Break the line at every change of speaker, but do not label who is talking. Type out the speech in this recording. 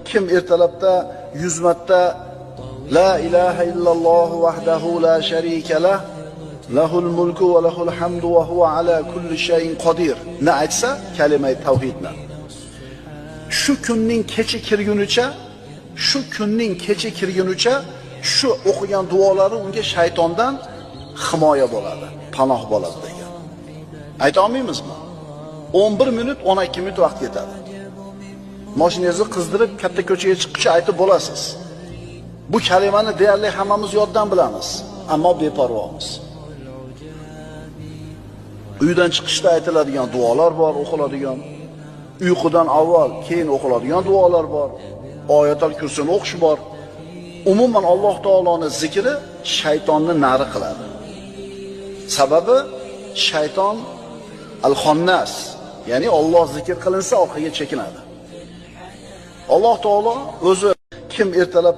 Kim ertalabda 100 marta la ilaha illalloh vahdahu la sharika lah lahul mulku va lahul hamdu va huva ala kulli shay'in qodir na aytsa kalima tavhidni, shu kunning kechi kirgunicha shu o'qigan duolari unga shaytondan himoya bo'ladi, panoh bo'ladi degan. Ayta olmaymizmi? 11 minut 12 minut vaqt ketadi. Mashinangizni qizdirib katta ko'chaga chiqishcha aytib bo'lasiz. Bu kalimani deyarli hammamiz yoddan bilamiz, ammo beparvomiz. Uydan chiqishda aytiladigan duolar bor, o'qiladigan. Uyqudan avval, keyin o'qiladigan duolar bor. Oyatul kursini o'qish bor. Umuman Alloh taoloning zikri shaytonni nari qiladi. Sababi shayton al-xonnas, ya'ni Alloh zikr qilinsa orqaga chekinadi. Alloh taolo o'zi kim ertalab